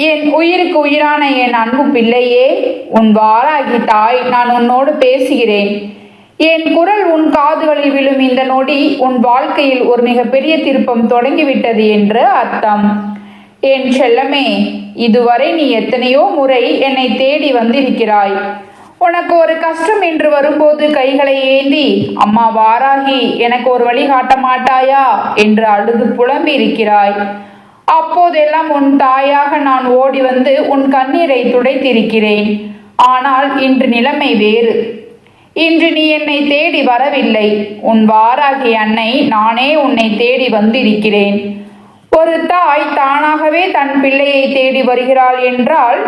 என் உயிருக்கு உயிரான என் அன்பு பிள்ளையே, உன் வாராகி தாய் நான் உன்னோடு பேசுகிறேன். என் குரல் உன் காதுகளில் விழும் இந்த நொடி உன் வாழ்க்கையில் ஒரு மிகப்பெரிய திருப்பம் தொடங்கிவிட்டது என்று அர்த்தம். என் செல்லமே, இதுவரை நீ எத்தனையோ முறை என்னை தேடி வந்திருக்கிறாய். உனக்கு ஒரு கஷ்டம் என்று வரும்போது கைகளை ஏந்தி, அம்மா வாராகி எனக்கு ஒரு வழி காட்ட மாட்டாயா என்று அழுது புலம்பி இருக்கிறாய். அப்போதெல்லாம் உன் தாயாக நான் ஓடி வந்து உன் கண்ணீரை துடைத்திருக்கிறேன். ஆனால் இன்று நிலைமை வேறு. இன்று நீ என்னை தேடி வரவில்லை, உன் வாராகி அன்னை நானே உன்னை தேடி வந்திருக்கிறேன். ஒரு தாய் தானாகவே தன் பிள்ளையை தேடி வருகிறாள் என்றால்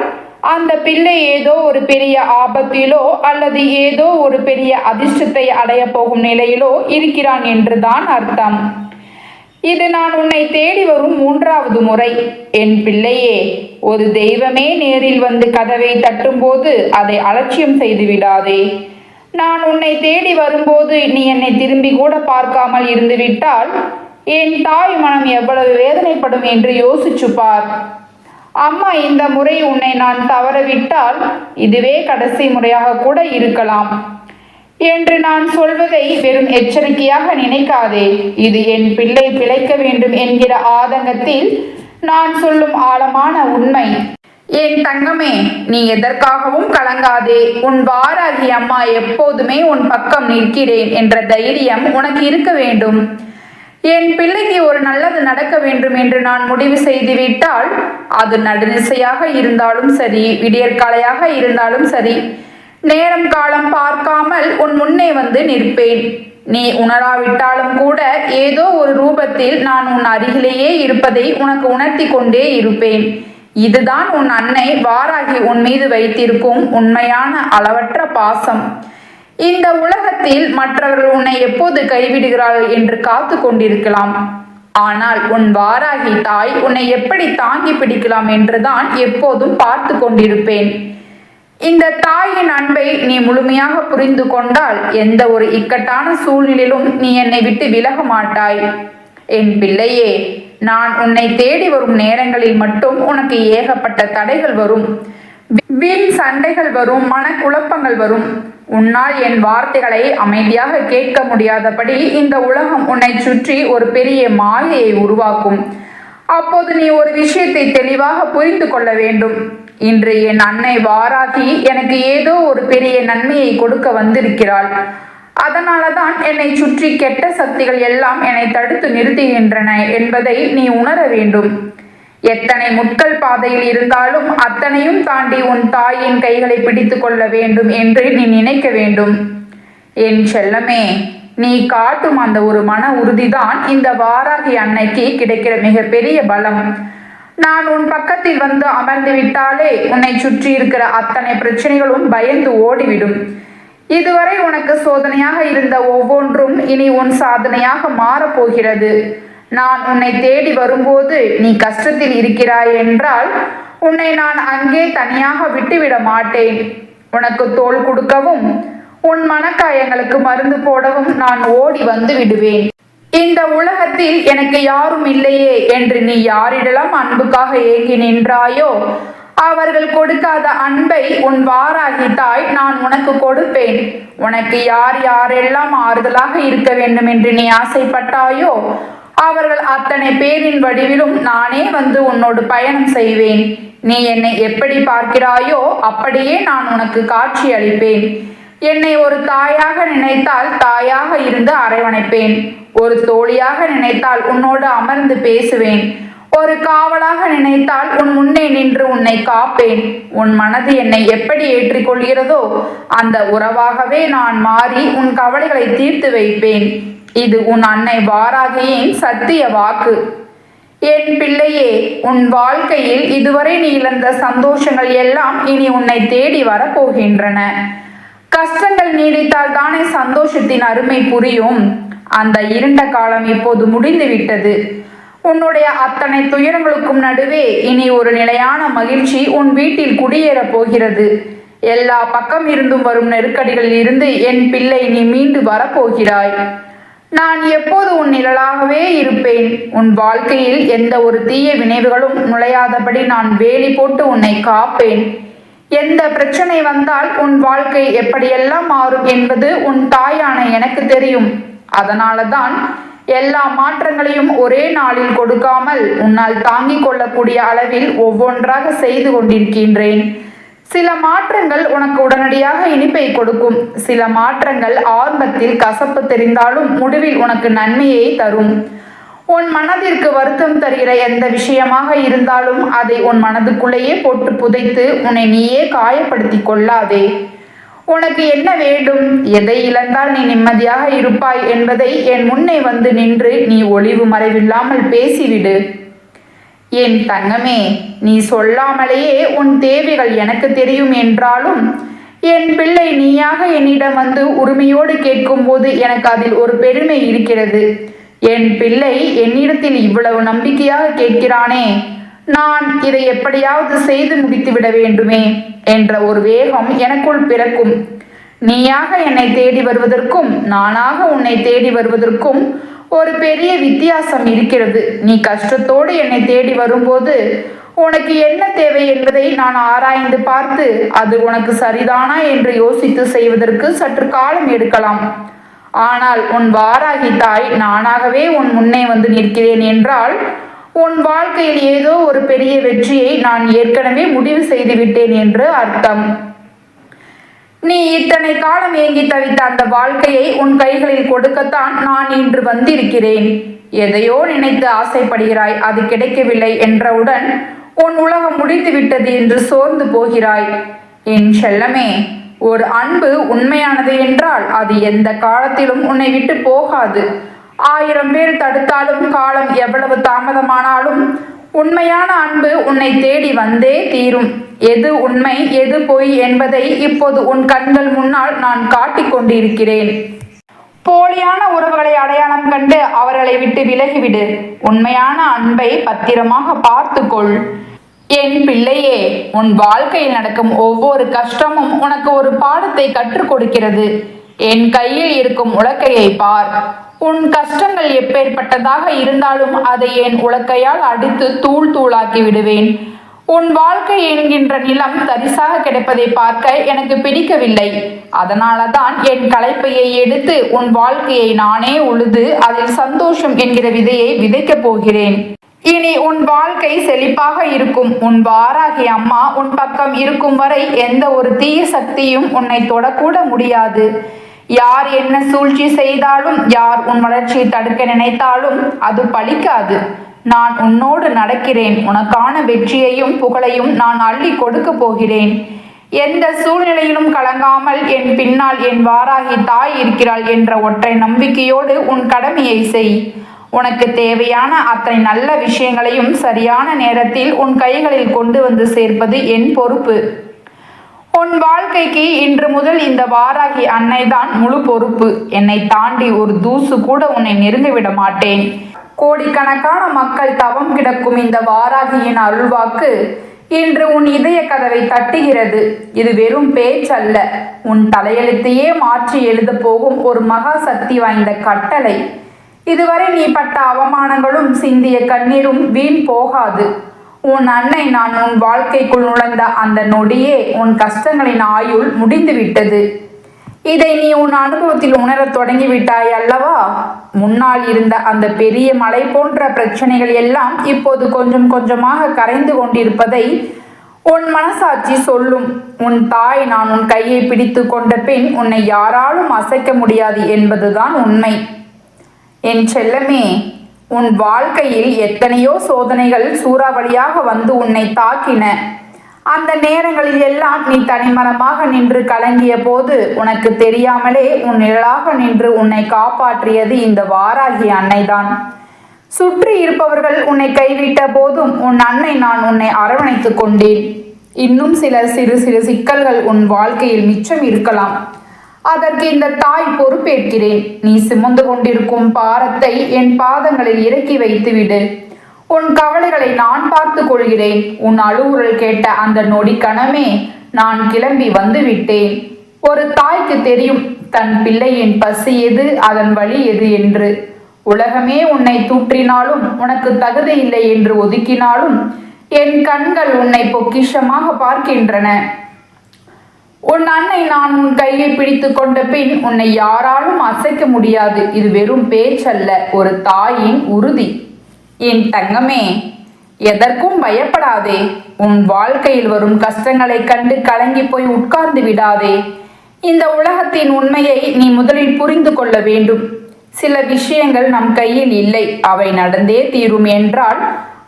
அந்த பிள்ளை ஏதோ ஒரு பெரிய ஆபத்திலோ அல்லது ஏதோ ஒரு பெரிய அதிர்ஷ்டத்தை அடைய போகும் நிலையிலோ இருக்கிறான் என்றுதான் அர்த்தம். இது நான் உன்னை தேடி வரும் 3வது முறை. என் பிள்ளையே, ஒரு தெய்வமே நேரில் வந்து கதவை தட்டும்போது அதை அலட்சியம் செய்து விடாதே. நான் உன்னை தேடி வரும்போது நீ என்னை திரும்பி கூட பார்க்காமல் இருந்துவிட்டால் என் தாய் மனம் எவ்வளவு வேதனைப்படும் என்று யோசிச்சு பார். அம்மா, இந்த முறை உன்னை நான் தவறவிட்டால் இதுவே கடைசி முறையாக கூட இருக்கலாம் என்று நான் சொல்வதை வெறும் எச்சரிக்கையாக நினைக்காதே. இது என் பிள்ளை பிழைக்க வேண்டும் என்கிற ஆதங்கத்தில் நான் சொல்லும் ஆழமான உண்மை. என் தங்கமே, நீ எதற்காகவும் கலங்காதே. உன் வாராகி அம்மா எப்போதுமே உன் பக்கம் நிற்கிறேன் என்ற தைரியம் உனக்கு இருக்க வேண்டும். என் பிள்ளைக்கு ஒரு நல்லது நடக்க வேண்டும் என்று நான் முடிவு செய்துவிட்டால் அது நடுநிசையாக இருந்தாலும் சரி, விடியற்காலையாக இருந்தாலும் சரி, நேரம் காலம் பார்க்காமல் உன் முன்னே வந்து நிற்பேன். நீ உணராவிட்டாலும் கூட ஏதோ ஒரு ரூபத்தில் நான் உன் அருகிலேயே இருப்பதை உனக்கு உணர்த்தி கொண்டே இருப்பேன். இதுதான் உன் அன்னை வாராகி உன் மீது வைத்திருக்கும் உண்மையான அளவற்ற பாசம். இந்த உலகத்தில் மற்றவர்கள் உன்னை எப்போது கைவிடுகிறார்கள் என்று காத்து கொண்டிருக்கலாம். ஆனால் உன் வாராகி தாய் உன்னை எப்படி தாங்கி பிடிக்கலாம் என்றுதான் எப்போதும் பார்த்து கொண்டிருப்பேன். இந்த தாயின் அன்பை நீ முழுமையாக புரிந்து கொண்டால் எந்த ஒரு இக்கட்டான சூழ்நிலையிலும் நீ என்னை விட்டு விலக மாட்டாய். என் பிள்ளையே, நான் உன்னை தேடி வரும் நேரங்களில் மட்டும் உனக்கு ஏகப்பட்ட தடைகள் வரும், வீண் சண்டைகள் வரும், மனக்குழப்பங்கள் வரும். உன்னால் என் வார்த்தைகளை அமைதியாக கேட்க முடியாதபடி இந்த உலகம் உன்னை சுற்றி ஒரு பெரிய மாயையை உருவாக்கும். அப்போது நீ ஒரு விஷயத்தை தெளிவாக புரிந்து கொள்ள வேண்டும். இன்று என் அன்னை வாராகி எனக்கு ஏதோ ஒரு பெரிய நன்மையை கொடுக்க வந்திருக்கிறாள். அதனாலதான் என்னை சுற்றி கெட்ட சக்திகள் எல்லாம் என்னை தடுத்து நிறுத்துகின்றன என்பதை நீ உணர வேண்டும். எத்தனை முட்கள் பாதையில் இருந்தாலும் அத்தனையும் தாண்டி உன் தாயின் கைகளை பிடித்து கொள்ள வேண்டும் என்று நீ நினைக்க வேண்டும். என் செல்லமே, நீ காட்டும் அந்த ஒரு மன உறுதிதான் இந்த வாராகி அன்னைக்கு கிடைக்கிற மிகப்பெரிய பலம். நான் உன் பக்கத்தில் வந்து அமர்ந்து விட்டாலே உன்னை சுற்றி இருக்கிற அத்தனை பிரச்சனைகளும் பயந்து ஓடிவிடும். இதுவரை உனக்கு சோதனையாக இருந்த ஒவ்வொன்றும் இனி உன் சாதனையாக மாறப்போகிறது. நான் உன்னை தேடி வரும்போது நீ கஷ்டத்தில் இருக்கிறாய் என்றால் உன்னை நான் அங்கே தனியாக விட்டுவிட மாட்டேன். உனக்கு தோள் கொடுக்கவும் உன் மனக்காயங்களுக்கு மருந்து போடவும் நான் ஓடி வந்து விடுவேன். இந்த உலகத்தில் எனக்கு யாரும் இல்லையே என்று நீ யாரிடலாம் அன்புக்காக ஏங்கி நின்றாயோ அவர்கள் கொடுக்காத அன்பை உன் வாராகி தாய் நான் உனக்கு கொடுப்பேன். உனக்கு யார் யாரெல்லாம் ஆறுதலாக இருக்க வேண்டும் என்று நீ ஆசைப்பட்டாயோ அவர்கள் அத்தனை பேரின் வடிவிலும் நானே வந்து உன்னோடு பயணம் செய்வேன். நீ என்னை எப்படி பார்க்கிறாயோ அப்படியே நான் உனக்கு காட்சி அளிப்பேன். என்னை ஒரு தாயாக நினைத்தால் தாயாக இருந்து அரவணைப்பேன். ஒரு தோழியாக நினைத்தால் உன்னோடு அமர்ந்து பேசுவேன். ஒரு காவலாக நினைத்தால் உன் முன்னே நின்று உன்னை காப்பேன். உன் மனது என்னை எப்படி ஏற்றுக்கொள்கிறதோ அந்த உறவாகவே நான் மாறி உன் கவலைகளை தீர்த்து வைப்பேன். இது உன் அன்னை வாராகியின் சத்திய வாக்கு. என் பிள்ளையே, உன் வாழ்க்கையில் இதுவரை நீ இழந்த சந்தோஷங்கள் எல்லாம் இனி உன்னை தேடி வரப்போகின்றன. கஷ்டங்கள் நீடித்தால் தானே சந்தோஷத்தின் அருமை புரியும். அந்த இருண்ட காலம் இப்போது முடிந்து விட்டது. உன்னுடைய அத்தனை துயரங்களுக்கும் நடுவே இனி ஒரு நிலையான மகிழ்ச்சி உன் வீட்டில் குடியேறப் போகிறது. எல்லா பக்கம் இருந்தும் வரும் நெருக்கடிகளில் இருந்து என் பிள்ளை நீ மீண்டு வரப்போகிறாய். நான் எப்போது உன் நிழலாகவே இருப்பேன். உன் வாழ்க்கையில் எந்த ஒரு தீய வினைவுகளும் நுழையாதபடி நான் வேலி போட்டு உன்னை காப்பேன். எந்த பிரச்சனை வந்தால் உன் வாழ்க்கை எப்படியெல்லாம் மாறும் என்பது உன் தாயான எனக்கு தெரியும். அதனால தான் எல்லா மாற்றங்களையும் ஒரே நாளில் கொடுக்காமல் உன்னால் தாங்கிக் கொள்ளக்கூடிய அளவில் ஒவ்வொன்றாக செய்து கொண்டிருக்கின்றேன். சில மாற்றங்கள் உனக்கு உடனடியாக இனிப்பை கொடுக்கும். சில மாற்றங்கள் ஆரம்பத்தில் கசப்பு தெரிந்தாலும் முடிவில் உனக்கு நன்மையை தரும். உன் மனதிற்கு வருத்தம் தருகிற எந்த விஷயமாக இருந்தாலும் அதை உன் மனதுக்குள்ளேயே போட்டு புதைத்து உன்னை நீயே காயப்படுத்தி கொள்ளாதே. உனக்கு என்ன வேண்டும், எதை இழந்தால் நீ நிம்மதியாக இருப்பாய் என்பதை என் முன்னே வந்து நின்று நீ ஒளிவு மறைவில்லாமல் பேசிவிடு. என் தங்கமே, நீ சொல்லாமலேயே உன் தேவைகள் எனக்கு தெரியும் என்றாலும் என் பிள்ளை நீயாக என்னிடம் வந்து உரிமையோடு கேட்கும்போது எனக்கு அதில் ஒரு பெருமை இருக்கிறது. என் பிள்ளை என்னிடத்தில் இவ்வளவு நம்பிக்கையாக கேட்கிறானே, நான் இதை எப்படியாவது செய்து முடித்துவிட வேண்டுமே என்ற ஒரு வேகம் எனக்குள் பிறக்கும். நீயாக என்னை தேடி வருவதற்கும் நானாக உன்னை தேடி வருவதற்கும் ஒரு பெரிய வித்தியாசம் இருக்கிறது. நீ கஷ்டத்தோடு என்னை தேடி வரும்போது உனக்கு என்ன தேவை என்பதை நான் ஆராய்ந்து பார்த்து அது உனக்கு சரிதானா என்று யோசித்து செய்வதற்கு சற்று காலம் எடுக்கலாம். ஆனால் உன் வாராகி தாய் நானாகவே உன் முன்னே வந்து நிற்கிறேன் என்றால் உன் வாழ்க்கையில் ஏதோ ஒரு பெரிய வெற்றியை நான் ஏற்கனவே முடிவு செய்துவிட்டேன் என்று அர்த்தம். நீ இத்தனை காலம் ஏங்கி தவித்த அந்த வாழ்க்கையை உன் கைகளில் கொடுக்கத்தான் நான் இன்று வந்திருக்கிறேன். எதையோ நினைத்து ஆசைப்படுகிறாய், அது கிடைக்கவில்லை என்றவுடன் உன் உலகம் முடிந்து விட்டது என்று சோர்ந்து போகிறாய். என் செல்லமே, ஒரு அன்பு உண்மையானது என்றால் அது எந்த காலத்திலும் உன்னை விட்டு போகாது. 1000 பேர் தடுத்தாலும் காலம் எவ்வளவு தாமதமானாலும் உண்மையான அன்பு உன்னை தேடி வந்தே தீரும். எது உண்மை எது பொய் என்பதை இப்போது உன் கண்கள் முன்னால் நான் காட்டிக் கொண்டிருக்கிறேன். போலியான உறவுகளை அடையாளம் கண்டு அவர்களை விட்டு விலகிவிடு. உண்மையான அன்பை பத்திரமாக பார்த்துக்கொள். என் பிள்ளையே, உன் வாழ்க்கையில் நடக்கும் ஒவ்வொரு கஷ்டமும் உனக்கு ஒரு பாடத்தை கற்றுக் கொடுக்கிறது. என் கையில் இருக்கும் உலக்கையை பார். உன் கஷ்டங்கள் எப்பேற்பட்டதாக இருந்தாலும் அதை என் உலக்கையால் அடித்து தூள் தூளாக்கி விடுவேன். உன் வாழ்க்கை என்கின்ற நிலம் தரிசாக கிடைப்பதை பார்க்க எனக்கு பிடிக்கவில்லை. அதனால தான் என் களைப்பையை எடுத்து உன் வாழ்க்கையை நானே உழுது அதில் சந்தோஷம் என்கிற விதையை விதைக்கப் போகிறேன். இனி உன் வாழ்க்கை செழிப்பாக இருக்கும். உன் வாராகி அம்மா உன் பக்கம் இருக்கும் வரை எந்த ஒரு தீய சக்தியும் உன்னை தொடக்கூட முடியாது. யார் என்ன சூழ்ச்சி செய்தாலும், யார் உன் வளர்ச்சியை தடுக்க நினைத்தாலும் அது பலிக்காது. நான் உன்னோடு நடக்கிறேன். உனக்கான வெற்றியையும் புகழையும் நான் அள்ளி கொடுக்க போகிறேன். எந்த சூழ்நிலையிலும் கலங்காமல் என் பின்னால் என் வாராகி தாய் இருக்கிறாள் என்ற ஒற்றை நம்பிக்கையோடு உன் கடமையை செய். உனக்கு தேவையான அத்தனை நல்ல விஷயங்களையும் சரியான நேரத்தில் உன் கைகளில் கொண்டு வந்து சேர்ப்பது என் பொறுப்பு. உன் வாழ்க்கைக்கு இன்று முதல் இந்த வாராகி அன்னைதான் முழு பொறுப்பு. என்னை தாண்டி ஒரு தூசு கூட உன்னை நெருங்கிவிட மாட்டேன். கோடிக்கணக்கான மக்கள் தவம் கிடக்கும் இந்த வாராகியின் அருள்வாக்கு இன்று உன் இதய கதவை தட்டுகிறது. இது வெறும் பேச்சல்ல, உன் தலையெழுத்தையே மாற்றி எழுத போகும் ஒரு மகா சக்தி வாய்ந்த கட்டளை. இதுவரை நீ பட்ட அவமானங்களும் சிந்திய கண்ணீரும் வீண் போகாது. உன் அன்னை நான் உன் வாழ்க்கைக்குள் நுழைந்த அந்த நொடியே உன் கஷ்டங்களின் ஆயுள் முடிந்துவிட்டது. இதை நீ உன் அனுபவத்தில் உணரத் தொடங்கிவிட்டாய் அல்லவா? முன்னால் இருந்த அந்த பெரிய மலை போன்ற பிரச்சனைகள் எல்லாம் இப்போது கொஞ்சம் கொஞ்சமாக கரைந்து கொண்டிருப்பதை உன் மனசாட்சி சொல்லும். உன் தாய் நான் உன் கையை பிடித்து கொண்ட பின் உன்னை யாராலும் அசைக்க முடியாது என்பதுதான் உண்மை. என் செல்லமே, உன் வாழ்க்கையில் எத்தனையோ சோதனைகள் சூறாவளியாக வந்து உன்னை தாக்கின. அந்த நேரங்களில் எல்லாம் நீ தனிமரமாக நின்று கலங்கிய போது உனக்கு தெரியாமலே உன் நிழலாக நின்று உன்னை காப்பாற்றியது இந்த வாராகி அன்னைதான். சுற்றி இருப்பவர்கள் உன்னை கைவிட்ட போதும் உன் அன்னை நான் உன்னை அரவணைத்து கொண்டேன். இன்னும் சில சிறு சிறு சிக்கல்கள் உன் வாழ்க்கையில் மிச்சம் இருக்கலாம். அதற்கு இந்த தாய் பொறுப்பேற்கிறேன். நீ சுமந்து கொண்டிருக்கும் பாரத்தை என் பாதங்களில் இறக்கி வைத்துவிடு. உன் கவலைகளை நான் பார்த்து கொள்கிறேன். உன் அழுவுறல் கேட்ட அந்த நொடி கணமே நான் கிளம்பி வந்து விட்டேன். ஒரு தாய்க்கு தெரியும் தன் பிள்ளையின் பசி எது, அதன் வழி எது என்று. உலகமே உன்னை தூற்றினாலும், உனக்கு தகுதி இல்லை என்று ஒதுக்கினாலும், என் கண்கள் உன்னை பொக்கிஷமாக பார்க்கின்றன. உன் அன்னை நான் உன் கையை பிடித்து கொண்ட பின் உன்னை யாராலும் அசைக்க முடியாது. இது வெறும் பேச்சல்ல, ஒரு தாயின் உறுதி. என் தங்கமே, எதற்கும் பயப்படாதே. உன் வாழ்க்கையில் வரும் கஷ்டங்களை கண்டு கலங்கி போய் உட்கார்ந்து விடாதே. இந்த உலகத்தின் உண்மையை நீ முதலில் புரிந்து கொள்ள வேண்டும். சில விஷயங்கள் நம் கையில் இல்லை, அவை நடந்தே தீரும் என்றால்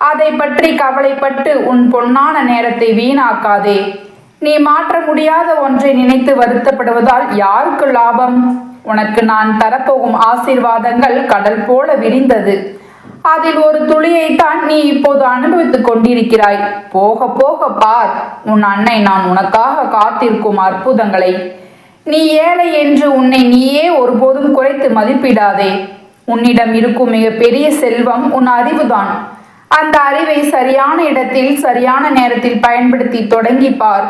அதை பற்றி கவலைப்பட்டு உன் பொன்னான நேரத்தை வீணாக்காதே. நீ மாற்ற முடியாத ஒன்றை நினைத்து வருத்தப்படுவதால் யாருக்கு லாபம்? உனக்கு நான் தரப்போகும் ஆசீர்வாதங்கள் கடல் போல விரிந்தது. அதில் ஒரு துளியைத்தான் நீ இப்போது அனுபவித்துக் கொண்டிருக்கிறாய். போக போக பார் உன் அன்னை நான் உனக்காக காத்திருக்கும் அற்புதங்களை. நீ ஏழை என்று உன்னை நீயே ஒருபோதும் குறைத்து மதிப்பிடாதே. உன்னிடம் இருக்கும் மிக பெரிய செல்வம் உன் அறிவுதான். அந்த அறிவை சரியான இடத்தில் சரியான நேரத்தில் பயன்படுத்தி தொடங்கி பார்.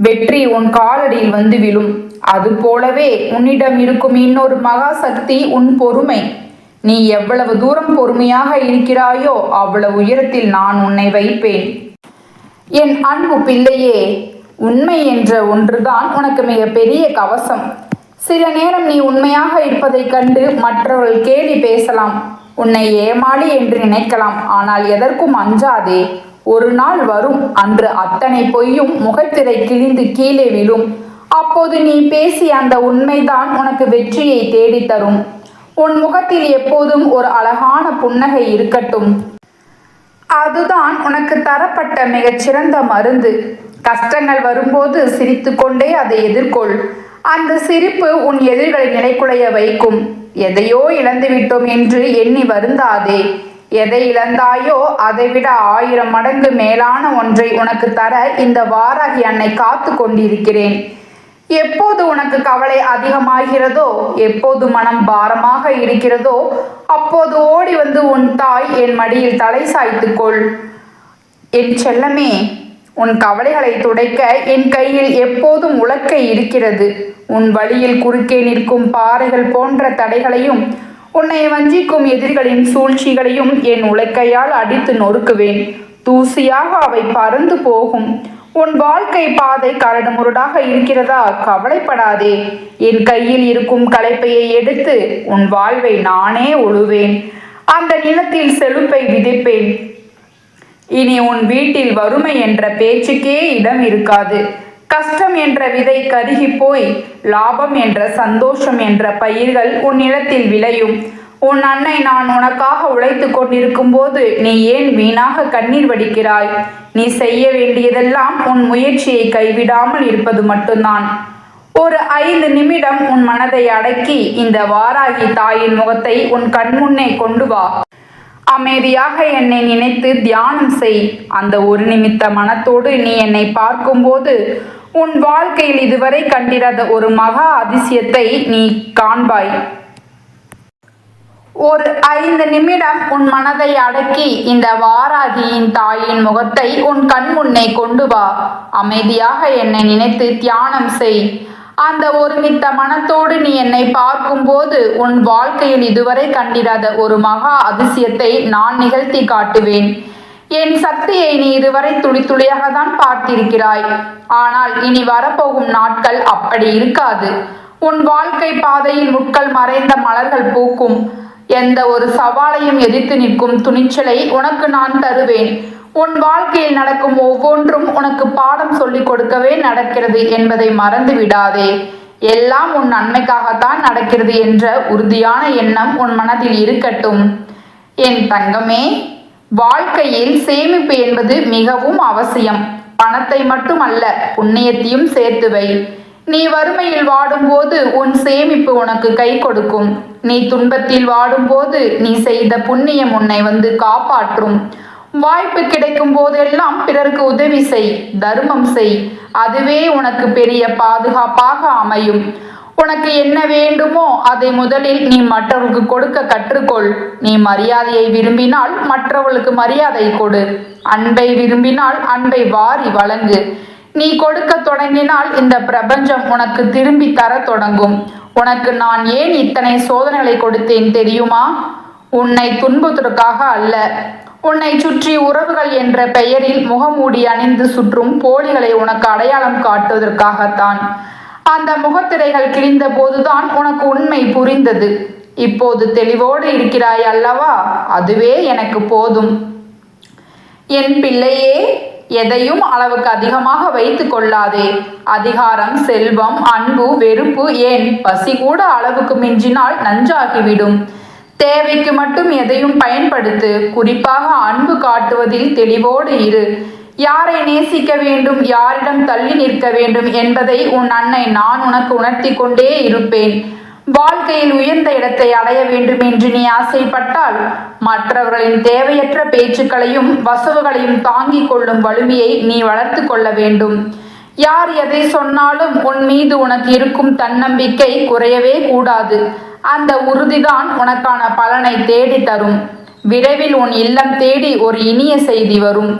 வெற்றி உன் காலடியில் வந்து விழும். அது போலவே உன்னிடம் இருக்கும் இன்னொரு மகா சக்தி உன் பொறுமை. நீ எவ்வளவு தூரம் பொறுமையாக இருக்கிறாயோ அவ்வளவு உயரத்தில் நான் உன்னை வைப்பேன். என் அன்பு பிள்ளையே, உண்மை என்ற ஒன்றுதான் உனக்கு மிக பெரிய கவசம். சில நேரம் நீ உண்மையாக இருப்பதைக் கண்டு மற்றவர்கள் கேலி பேசலாம், உன்னை ஏமாளி என்று நினைக்கலாம். ஆனால் எதற்கும் அஞ்சாதே. ஒரு நாள் வரும், அன்று அத்தனை பொய்யும் முகத்திரை கிழிந்து கீழே விழும். அப்போது நீ பேசிய அந்த உண்மைதான் உனக்கு வெற்றியை தேடித்தரும். உன் முகத்தில் எப்போதும் ஒரு அழகான புன்னகை இருக்கட்டும். அதுதான் உனக்கு தரப்பட்ட மிகச்சிறந்த மருந்து. கஷ்டங்கள் வரும்போது சிரித்து கொண்டே அதை எதிர்கொள். அந்த சிரிப்பு உன் எதிர்களை நிலைக்குலைய வைக்கும். எதையோ இழந்துவிட்டோம் என்று எண்ணி வருந்தாதே. எதை இழந்தாயோ அதைவிட 1000 மடங்கு மேலான ஒன்றை உனக்கு தர இந்த வாராகி அன்னை காத்து கொண்டிருக்கிறேன். எப்போது உனக்கு கவலை அதிகமாகிறதோ, எப்போது மனம் பாரமாக இருக்கிறதோ, அப்போது ஓடி வந்து உன் தாய் என் மடியில் தலை சாய்த்துக்கொள். என் செல்லமே, உன் கவலைகளை துடைக்க என் கையில் எப்போதும் உலக்கை இருக்கிறது. உன் வழியில் குறுக்கே நிற்கும் பாறைகள் போன்ற தடைகளையும் உன்னை வஞ்சிக்கும் எதிரிகளின் சூழ்ச்சிகளையும் என் உலக்கையால் அடித்து நொறுக்குவேன். தூசியாக அவை பறந்து போகும். உன் வாழ்க்கை பாதை கரடுமுரடாக இருக்கிறதா? கவலைப்படாதே. என் கையில் இருக்கும் களைப்பையை எடுத்து உன் வாழ்வை நானே உழுவேன். அந்த நிலத்தில் செழுப்பை விதைப்பேன். இனி உன் வீட்டில் வறுமை என்ற பேச்சுக்கே இடம் இருக்காது. கஷ்டம் என்ற விதை கருகி போய் லாபம் என்ற சந்தோஷம் என்ற பயிர்கள் உன் நிலத்தில் விளையும். உன் அன்னை நான் உனக்காக உழைத்து கொண்டிருக்கும் போது நீ ஏன் வீணாக கண்ணீர் வடிக்கிறாய்? நீ செய்ய வேண்டியதெல்லாம் உன் முயற்சியை கைவிடாமல் இருப்பது மட்டும்தான். ஒரு 5 நிமிடம் உன் மனதை அடக்கி இந்த வாராகி தாயின் முகத்தை உன் கண்முன்னே கொண்டு வா. அமைதியாக என்னை நினைத்து தியானம் செய். அந்த ஒரு நிமித்த மனத்தோடு நீ என்னை பார்க்கும்போது உன் வாழ்க்கையில் இதுவரை கண்டிராத ஒரு மகா அதிசயத்தை நீ காண்பாய். ஒரு 5 நிமிடம் உன் மனதை அடக்கி இந்த வாராகியின் தாயின் முகத்தை உன் கண் முன்னே கொண்டு வா. அமைதியாக என்னை நினைத்து தியானம் செய். அந்த ஒருமித்த மனத்தோடு நீ என்னை பார்க்கும்போது உன் வாழ்க்கையில் இதுவரை கண்டிராத ஒரு மகா அதிசயத்தை நான் நிகழ்த்தி காட்டுவேன். என் சக்தியை நீ இதுவரை துளி துளியாக தான் பார்த்திருக்கிறாய். ஆனால் இனி வரப்போகும் நாட்கள் அப்படி இருக்காது. உன் வாழ்க்கை பாதையில் முட்கள் மறைந்த மலர்கள் பூக்கும். எந்த ஒரு சவாலையும் எதிர்த்து நிற்கும் துணிச்சலை உனக்கு நான் தருவேன். உன் வாழ்க்கையில் நடக்கும் ஒவ்வொன்றும் உனக்கு பாடம் சொல்லிக் கொடுக்கவே நடக்கிறது என்பதை மறந்து விடாதே. எல்லாம் உன் நன்மைக்காகத்தான் நடக்கிறது என்ற உறுதியான எண்ணம் உன் மனதில் இருக்கட்டும். என் தங்கமே, வாழ்க்கையில் சேமிப்பு என்பது மிகவும் அவசியம். பணத்தை மட்டுமல்ல, புண்ணியத்தையும் சேர்த்து வை. நீ வறுமையில் வாடும்போது உன் சேமிப்பு உனக்கு கை கொடுக்கும். நீ துன்பத்தில் வாடும்போது நீ செய்த புண்ணியம் உன்னை வந்து காப்பாற்றும். வாய்ப்பு கிடைக்கும் போதெல்லாம் பிறருக்கு உதவி செய், தர்மம் செய். அதுவே உனக்கு பெரிய பாதுகாப்பாக அமையும். உனக்கு என்ன வேண்டுமோ அதை முதலில் நீ மற்றவர்களுக்கு கொடுக்க கற்றுக்கொள். நீ மரியாதையை விரும்பினால் மற்றவர்களுக்கு மரியாதை கொடு. அன்பை விரும்பினால் அன்பை வாரி வழங்கு. நீ கொடுக்க தொடங்கினால் இந்த பிரபஞ்சம் உனக்கு திரும்பி தர தொடங்கும். உனக்கு நான் ஏன் இத்தனை சோதனைகளை கொடுத்தேன் தெரியுமா? உன்னை துன்புவதற்காக அல்ல. உன்னை சுற்றி உறவுகள் என்ற பெயரில் முகமூடி அணிந்து சுற்றும் போலிகளை உனக்கு அடையாளம் காட்டுவதற்காகத்தான். அந்த முகத்திரைகள் கிழிந்த போதுதான் உனக்கு உண்மை புரிந்தது. இப்போது தெளிவோடு இருக்கிறாய் அல்லவா? அதுவே எனக்கு போதும். என் பிள்ளையே, எதையும் அளவுக்கு அதிகமாக வைத்து கொள்ளாதே. அதிகாரம், செல்வம், அன்பு, வெறுப்பு, ஏன் பசி கூட அளவுக்கு மிஞ்சினால் நஞ்சாகிவிடும். தேவைக்கு மட்டும் எதையும் பயன்படுத்து. குறிப்பாக அன்பு காட்டுவதில் தெளிவோடு இரு. யாரை நேசிக்க வேண்டும், யாரிடம் தள்ளி நிற்க வேண்டும் என்பதை உன் அன்னை நான் உனக்கு உணர்த்தி கொண்டே இருப்பேன். வாழ்க்கையில் உயர்ந்த இடத்தை அடைய வேண்டும் என்று நீ ஆசைப்பட்டால் மற்றவர்களின் தேவையற்ற பேச்சுக்களையும் வசவுகளையும் தாங்கிக் கொள்ளும் வலிமையை நீ வளர்த்து கொள்ள வேண்டும். யார் எதை சொன்னாலும் உன் மீது உனக்கு இருக்கும் தன்னம்பிக்கை குறையவே கூடாது. அந்த உறுதிதான் உனக்கான பலனை தேடி தரும். விரைவில் உன் இல்லம் தேடி ஒரு இனிய செய்தி வரும்.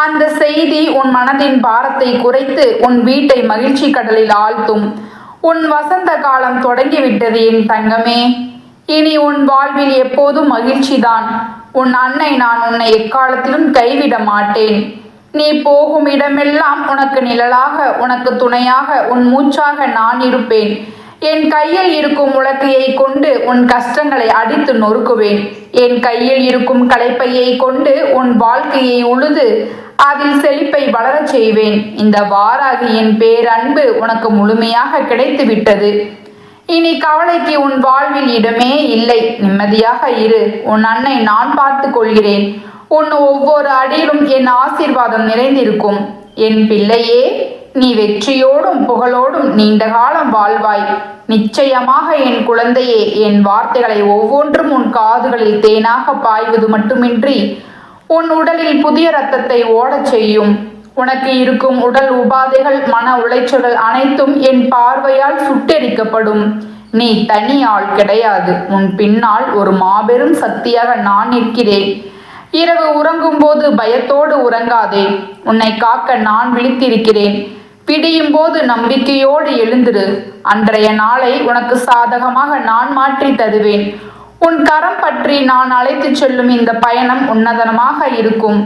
அந்த செய்தி உன் மனதின் பாரத்தை குறைத்து உன் வீட்டை மகிழ்ச்சி கடலில் ஆழ்த்தும். உன் வசந்த காலம் தொடங்கிவிட்டது என் தங்கமே. இனி உன் வாழ்வில் எப்போதும் மகிழ்ச்சிதான். உன் அன்னை நான் உன்னை எக்காலத்திலும் கைவிட மாட்டேன். நீ போகும் இடமெல்லாம் உனக்கு நிழலாக, உனக்கு துணையாக, உன் மூச்சாக நான் இருப்பேன். என் கையில் இருக்கும் உலக்கையை கொண்டு உன் கஷ்டங்களை அடித்து நொறுக்குவேன். என் கையில் இருக்கும் களைப்பையை கொண்டு உன் வாழ்க்கையை உழுது அதில் செழிப்பை வளரச் செய்வேன். இந்த வாராகியின் பேரன்பு உனக்கு முழுமையாக கிடைத்து விட்டது. இனி கவலைக்கு உன் வாழ்வில் இடமே இல்லை. நிம்மதியாக இரு. உன் அன்னை நான் பார்த்து கொள்கிறேன். உன் ஒவ்வொரு அடியிலும் என் ஆசீர்வாதம் நிறைந்திருக்கும். என் பிள்ளையே, நீ வெற்றியோடும் புகழோடும் நீண்ட காலம் வாழ்வாய். நிச்சயமாக என் குழந்தையே. என் வார்த்தைகளை ஒவ்வொன்றும் உன் காதுகளில் தேனாக பாய்வது மட்டுமின்றி உன் உடலில் புதிய இரத்தத்தை ஓடச் செய்யும். உனக்கு இருக்கும் உடல் உபாதைகள், மன உளைச்சல்கள் அனைத்தும் என் பார்வையால் சுட்டெரிக்கப்படும். நீ தனி ஆள் கிடையாது. உன் பின்னால் ஒரு மாபெரும் சக்தியாக நான் நிற்கிறேன். இரவு உறங்கும் போது பயத்தோடு உறங்காதே. உன்னை காக்க நான் விழித்திருக்கிறேன். விடியும் போது நம்பிக்கையோடு எழுந்திரு. அன்றைய நாளை உனக்கு சாதகமாக நான் மாற்றி தருவேன். உன் கரம் பற்றி நான் அழைத்து செல்லும் இந்த பயணம் உன்னதமாக இருக்கும்.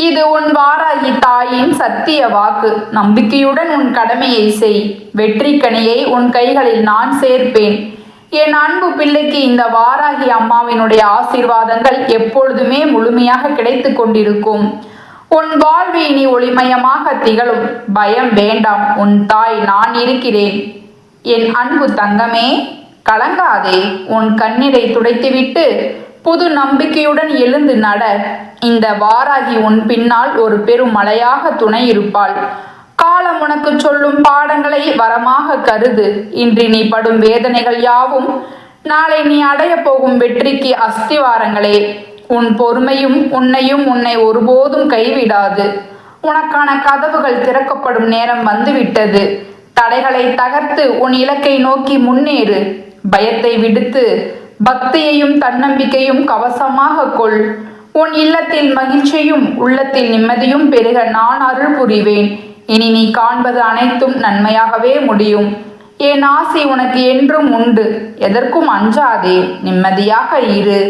இது உன் வாராகி தாயின் சத்திய வாக்கு. நம்பிக்கையுடன் உன் கடமையை செய். வெற்றி கனியை உன் கைகளில் நான் சேர்ப்பேன். என் அன்பு பிள்ளைக்கு இந்த வாராகி அம்மாவினுடைய ஆசீர்வாதங்கள் எப்பொழுதுமே முழுமையாக கிடைத்து கொண்டிருக்கும். உன் வாழ்வு இனி ஒளிமயமாக திகழும். பயம் வேண்டாம். உன் தாய் நான் இருக்கிறேன். என் அன்பு தங்கமே, கலங்காதே. உன் கண்ணீரை துடைத்துவிட்டு புது நம்பிக்கையுடன் எழுந்து நட. இந்த வாராகி உன் பின்னால் ஒரு பெரும் மலையாக துணை இருப்பாள். காலம் உனக்கு சொல்லும் பாடங்களை வரமாக கருது. இன்று நீ படும் வேதனைகள் யாவும் நாளை நீ அடைய போகும் வெற்றிக்கு அஸ்திவாரங்களே. உன் பொறுமையும் உன்னை ஒருபோதும் கைவிடாது. உனக்கான கதவுகள் திறக்கப்படும் நேரம் வந்துவிட்டது. தடைகளை தகர்த்து உன் இலக்கை நோக்கி முன்னேறு. பயத்தை விடுத்து பக்தியையும் தன்னம்பிக்கையும் கவசமாக கொள். உன் இல்லத்தில் மகிழ்ச்சியும் உள்ளத்தில் நிம்மதியும் பெருக நான் அருள் புரிவேன். இனி நீ காண்பது அனைத்தும் நன்மையாகவே முடியும். என் ஆசை உனக்கு என்றும் உண்டு. எதற்கும் அஞ்சாதே. நிம்மதியாக இரு.